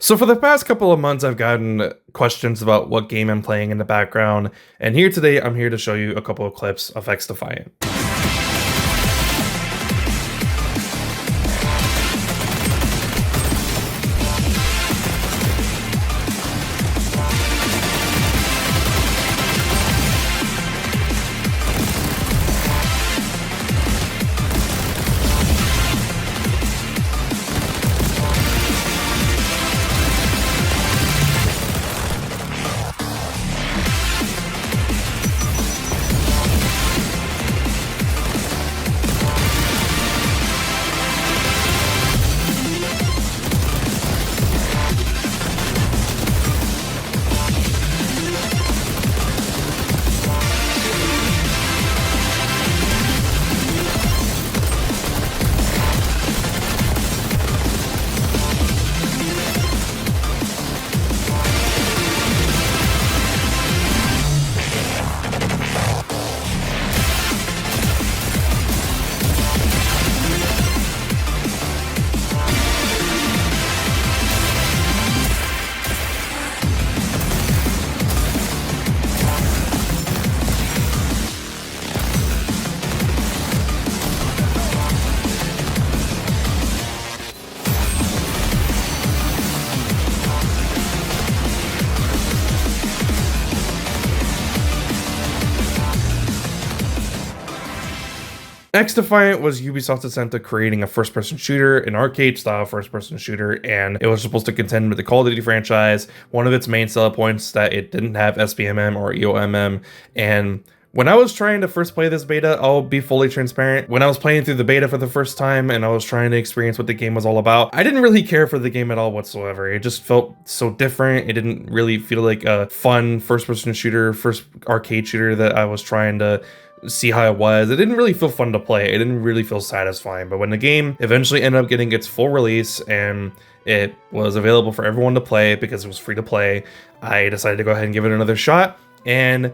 So for the past couple of months, I've gotten questions about what game I'm playing in the background, and here today, I'm here to show you a couple of clips of XDefiant. XDefiant was Ubisoft's attempt at creating a first-person shooter, an arcade-style first-person shooter, and it was supposed to contend with the Call of Duty franchise. One of its main selling points that it didn't have SBMM or EOMM, and when I was trying to first play this beta, I'll be fully transparent. When I was playing through the beta for the first time and I was trying to experience what the game was all about, I didn't really care for the game at all whatsoever. It just felt so different. It didn't really feel like a fun first-person shooter, first arcade shooter that I was trying to see how it was. It didn't really feel fun to play. It didn't really feel satisfying. But when the game eventually ended up getting its full release and it was available for everyone to play because it was free to play, I decided to go ahead and give it another shot. And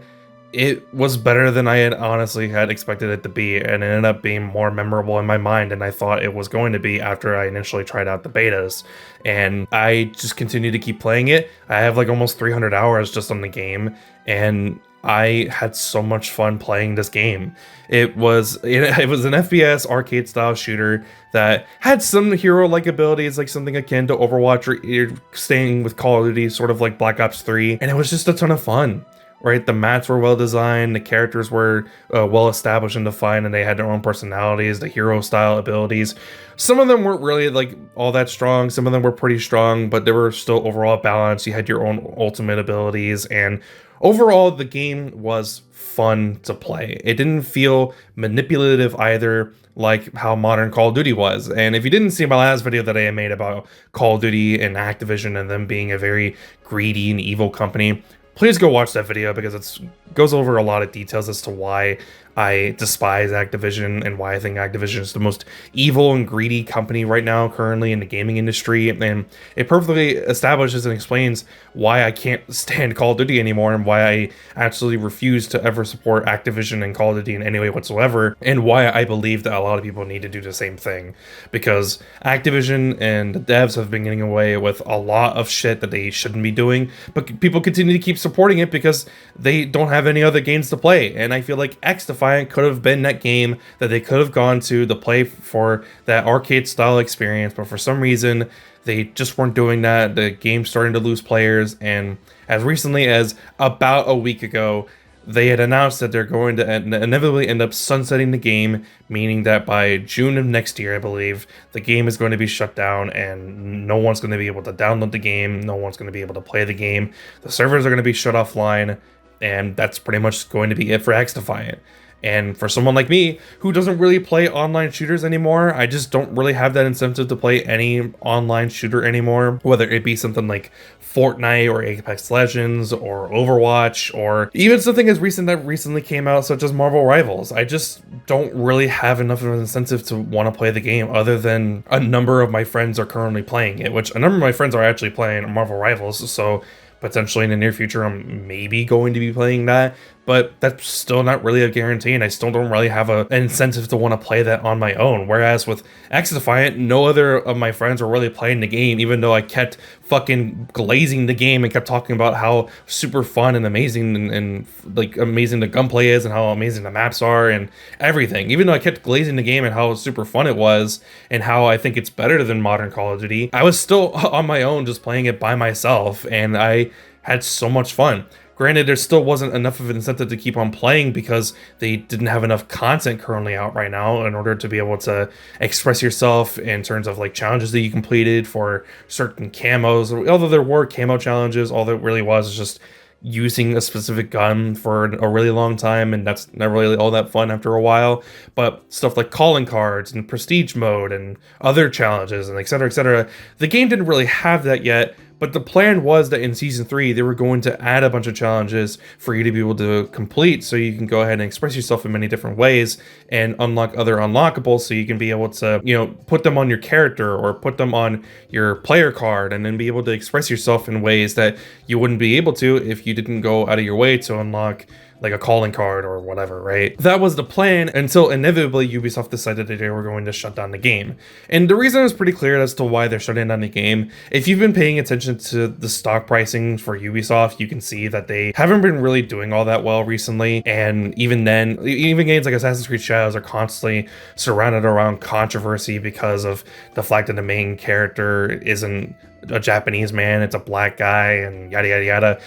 it was better than I had honestly had expected it to be, and it ended up being more memorable in my mind than I thought it was going to be after I initially tried out the betas. And I just continued to keep playing it. I have like almost 300 hours just on the game, and I had so much fun playing this game. It was an FPS arcade style shooter that had some hero-like abilities, like something akin to Overwatch or staying with Call of Duty, sort of like Black Ops 3, and it was just a ton of fun. Right, the maps were well designed, the characters were well established and defined, and they had their own personalities, the hero style abilities. Some of them weren't really like all that strong, some of them were pretty strong, but they were still overall balanced. You had your own ultimate abilities, and overall the game was fun to play. It didn't feel manipulative either, like how modern Call of Duty was. And if you didn't see my last video that I made about Call of Duty and Activision and them being a very greedy and evil company, please go watch that video because it goes over a lot of details as to why I despise Activision and why I think Activision is the most evil and greedy company right now currently in the gaming industry. And it perfectly establishes and explains why I can't stand Call of Duty anymore and why I actually refuse to ever support Activision and Call of Duty in any way whatsoever, and why I believe that a lot of people need to do the same thing. Because Activision and the devs have been getting away with a lot of shit that they shouldn't be doing, but people continue to keep supporting it because they don't have any other games to play. And I feel like XDefiant could have been that game that they could have gone to play for that arcade style experience, but for some reason they just weren't doing that. The game's starting to lose players, and as recently as about a week ago, they had announced that they're going to inevitably end up sunsetting the game, meaning that by June of next year, I believe, the game is going to be shut down and no one's going to be able to download the game, no one's going to be able to play the game, the servers are going to be shut offline, and that's pretty much going to be it for XDefiant. And for someone like me, who doesn't really play online shooters anymore, I just don't really have that incentive to play any online shooter anymore, whether it be something like Fortnite or Apex Legends or Overwatch, or even something as recent that recently came out, such as Marvel Rivals. I just don't really have enough of an incentive to want to play the game, other than a number of my friends are currently playing it, which a number of my friends are actually playing Marvel Rivals, so potentially in the near future I'm maybe going to be playing that. but that's still not really a guarantee, and I still don't really have an incentive to want to play that on my own. Whereas with XDefiant, no other of my friends were really playing the game, even though I kept fucking glazing the game and kept talking about how super fun and amazing and like amazing the gunplay is and how amazing the maps are and everything. Even though I kept glazing the game and how super fun it was and how I think it's better than modern Call of Duty, I was still on my own just playing it by myself, and I had so much fun. Granted, there still wasn't enough of an incentive to keep on playing because they didn't have enough content currently out right now in order to be able to express yourself in terms of like challenges that you completed for certain camos. Although there were camo challenges, all that really was just using a specific gun for a really long time, and that's not really all that fun after a while. But stuff like calling cards and prestige mode and other challenges and etc., the game didn't really have that yet. But the plan was that in Season 3, they were going to add a bunch of challenges for you to be able to complete so you can go ahead and express yourself in many different ways and unlock other unlockables so you can be able to, you know, put them on your character or put them on your player card and then be able to express yourself in ways that you wouldn't be able to if you didn't go out of your way to unlock like a calling card or whatever, right? That was the plan until inevitably Ubisoft decided that they were going to shut down the game. And the reason is pretty clear as to why they're shutting down the game. If you've been paying attention to the stock pricing for Ubisoft, you can see that they haven't been really doing all that well recently. And even then, even games like Assassin's Creed Shadows are constantly surrounded around controversy because of the fact that the main character isn't a Japanese man, it's a black guy, and yada yada yada.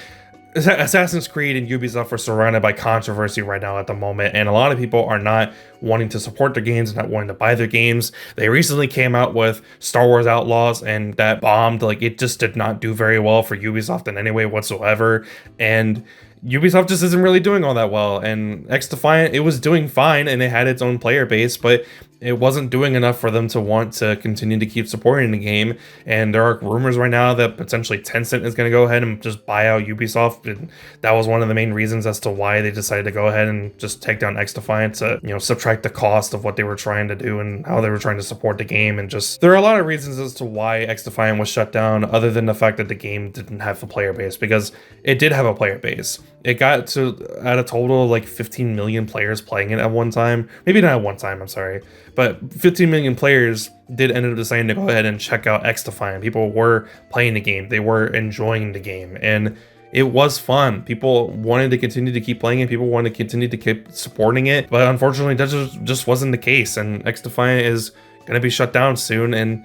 Assassin's Creed and Ubisoft are surrounded by controversy right now at the moment, and a lot of people are not wanting to support their games and not wanting to buy their games. They recently came out with Star Wars Outlaws, and that bombed. Like, it just did not do very well for Ubisoft in any way whatsoever, and Ubisoft just isn't really doing all that well. And XDefiant, it was doing fine and it had its own player base, but it wasn't doing enough for them to want to continue to keep supporting the game. And there are rumors right now that potentially Tencent is going to go ahead and just buy out Ubisoft. And that was one of the main reasons as to why they decided to go ahead and just take down XDefiant to, you know, subtract the cost of what they were trying to do and how they were trying to support the game. And just, there are a lot of reasons as to why XDefiant was shut down other than the fact that the game didn't have a player base, because it did have a player base. It got to at a total of like 15 million players playing it at one time. Maybe not at one time, I'm sorry. But 15 million players did end up deciding to go ahead and check out XDefiant. People were playing the game. They were enjoying the game. And it was fun. People wanted to continue to keep playing it. People wanted to continue to keep supporting it. But unfortunately, that just wasn't the case. And XDefiant is going to be shut down soon. And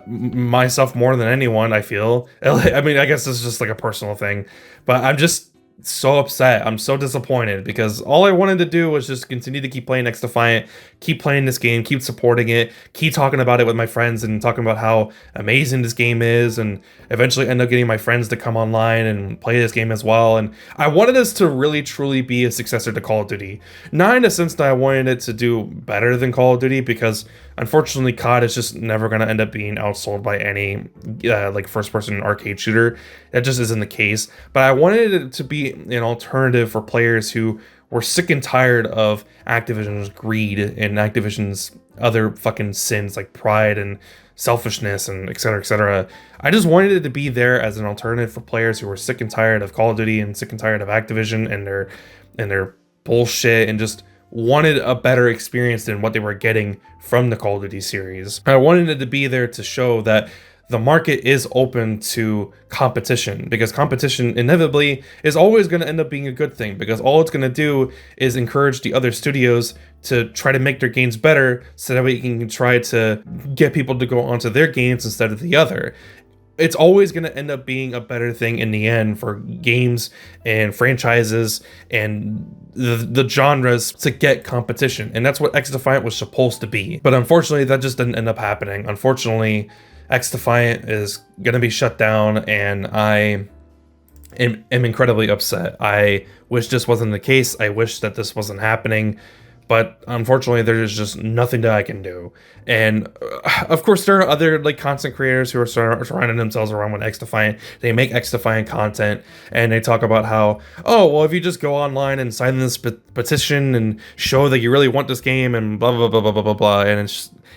myself more than anyone, I feel. I mean, I guess this is just like a personal thing. But I'm just so upset. I'm so disappointed because all I wanted to do was just continue to keep playing XDefiant, keep playing this game, keep supporting it, keep talking about it with my friends and talking about how amazing this game is, and eventually end up getting my friends to come online and play this game as well. And I wanted this to really truly be a successor to Call of Duty. Not in the sense that I wanted it to do better than Call of Duty, because unfortunately COD is just never going to end up being outsold by any like first-person arcade shooter. That just isn't the case. But I wanted it to be an alternative for players who were sick and tired of Activision's greed and Activision's other fucking sins like pride and selfishness and etc., etc. I just wanted it to be there as an alternative for players who were sick and tired of Call of Duty and sick and tired of Activision and their bullshit, and just wanted a better experience than what they were getting from the Call of Duty series. I wanted it to be there to show that the market is open to competition, because competition inevitably is always going to end up being a good thing, because all it's going to do is encourage the other studios to try to make their games better so that way you can try to get people to go onto their games instead of the other. It's always going to end up being a better thing in the end for games and franchises and the genres to get competition. And that's what XDefiant was supposed to be. But unfortunately, that just didn't end up happening. Unfortunately, XDefiant is going to be shut down, and I am incredibly upset. I wish this wasn't the case. I wish that this wasn't happening. But unfortunately, there's just nothing that I can do. And of course, there are other like content creators who are surrounding themselves around with XDefiant. They make XDefiant content, and they talk about how, oh, well, if you just go online and sign this petition and show that you really want this game and blah, blah, blah, blah, blah, blah, blah. And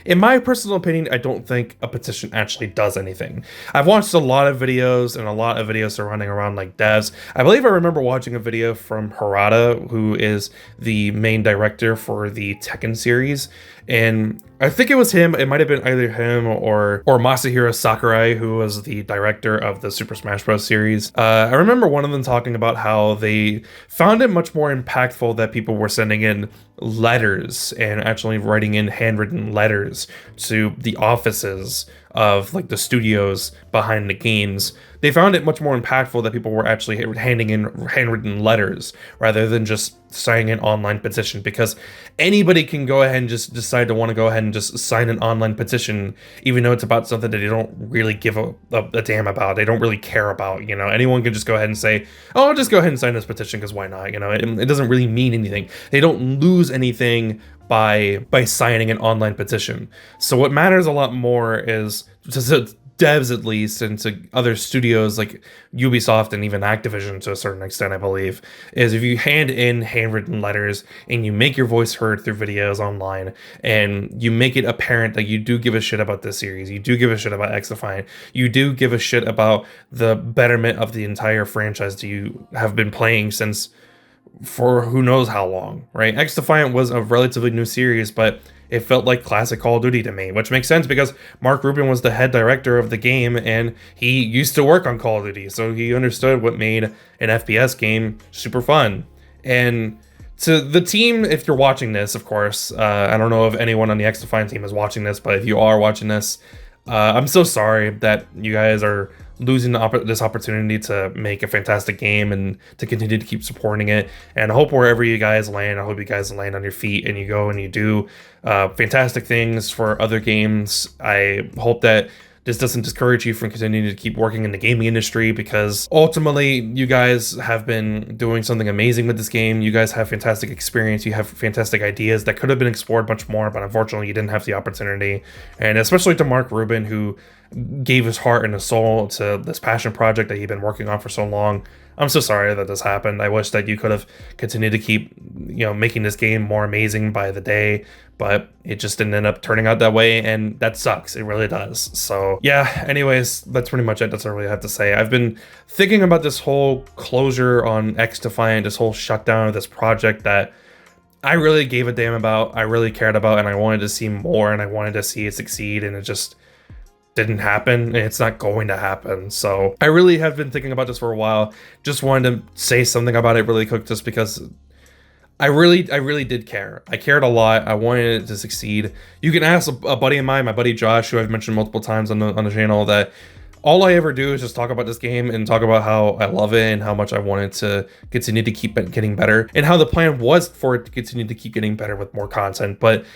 in my personal opinion, I don't think a petition actually does anything. I've watched a lot of videos, and a lot of videos surrounding around like devs. I believe I remember watching a video from Harada, who is the main director for the Tekken series, and I think it was him. It might have been either him or Masahiro Sakurai, who was the director of the Super Smash Bros. Series. I remember one of them talking about how they found it much more impactful that people were sending in letters and actually writing in handwritten letters to the offices of like the studios behind the games. They found it much more impactful that people were actually handing in handwritten letters rather than just signing an online petition, because anybody can go ahead and just decide to want to go ahead and just sign an online petition, even though it's about something that they don't really give a damn about. They don't really care about, you know. Anyone can just go ahead and say, oh, I'll just go ahead and sign this petition because why not, you know. It doesn't really mean anything. They don't lose anything by signing an online petition. So what matters a lot more is to devs, at least, and to other studios like Ubisoft and even Activision to a certain extent, I believe, is if you hand in handwritten letters and you make your voice heard through videos online and you make it apparent that you do give a shit about this series, you do give a shit about XDefiant, you do give a shit about the betterment of the entire franchise that you have been playing since for who knows how long, right? XDefiant was a relatively new series, but it felt like classic Call of Duty to me, which makes sense because Mark Rubin was the head director of the game and he used to work on Call of Duty, so he understood what made an FPS game super fun. And to the team, if you're watching this, of course, I don't know if anyone on the XDefiant team is watching this, but if you are watching this, I'm so sorry that you guys are losing this opportunity to make a fantastic game and to continue to keep supporting it. And I hope wherever you guys land, I hope you guys land on your feet and you go and you do fantastic things for other games. I hope that this doesn't discourage you from continuing to keep working in the gaming industry, because ultimately you guys have been doing something amazing with this game. You guys have fantastic experience. You have fantastic ideas that could have been explored much more, but unfortunately you didn't have the opportunity. And especially to Mark Rubin, who gave his heart and his soul to this passion project that he'd been working on for so long. I'm so sorry that this happened. I wish that you could have continued to keep, you know, making this game more amazing by the day, but it just didn't end up turning out that way, and that sucks. It really does. So yeah, anyways, that's pretty much it. That's all I really have to say. I've been thinking about this whole closure on XDefiant, this whole shutdown of this project that I really gave a damn about, I really cared about, and I wanted to see more, and I wanted to see it succeed, and it just didn't happen, and it's not going to happen. So I really have been thinking about this for a while. Just wanted to say something about it really quick, just because I really did care. I cared a lot. I wanted it to succeed. You can ask a buddy of mine, my buddy Josh, who I've mentioned multiple times on the channel, that all I ever do is just talk about this game and talk about how I love it and how much I wanted to continue to keep it getting better, and how the plan was for it to continue to keep getting better with more content. But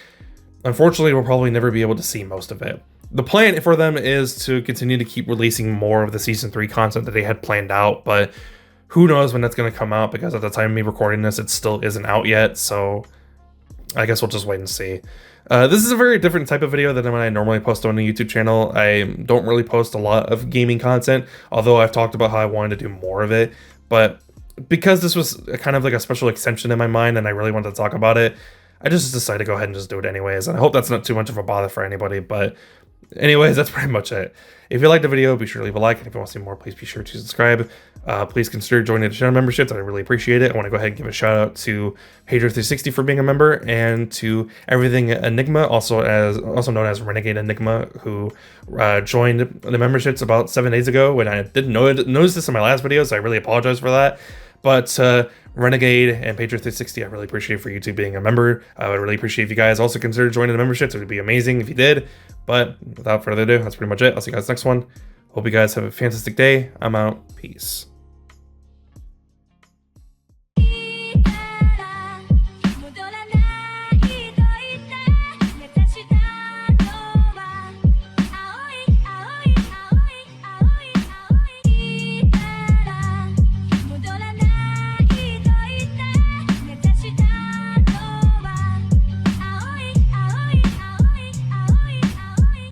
unfortunately, we'll probably never be able to see most of it. The plan for them is to continue to keep releasing more of the Season 3 content that they had planned out, but who knows when that's going to come out, because at the time of me recording this, it still isn't out yet, so I guess we'll just wait and see. This is a very different type of video than when I normally post on the YouTube channel. I don't really post a lot of gaming content, although I've talked about how I wanted to do more of it, but because this was kind of like a special extension in my mind and I really wanted to talk about it, I just decided to go ahead and just do it anyways, and I hope that's not too much of a bother for anybody, but anyways, that's pretty much it. If you liked the video, be sure to leave a like, and if you want to see more, please be sure to subscribe. Please consider joining the channel memberships. I really appreciate it. I want to go ahead and give a shout out to Pedro360 for being a member, and to Everything Enigma, also known as Renegade Enigma, who joined the memberships about 7 days ago when I didn't notice this in my last video, so I really apologize for that. But Renegade and Pedro360, I really appreciate for you two being a member. I would really appreciate if you guys also consider joining the memberships. It would be amazing if you did. But without further ado, that's pretty much it. I'll see you guys next one. Hope you guys have a fantastic day. I'm out. Peace.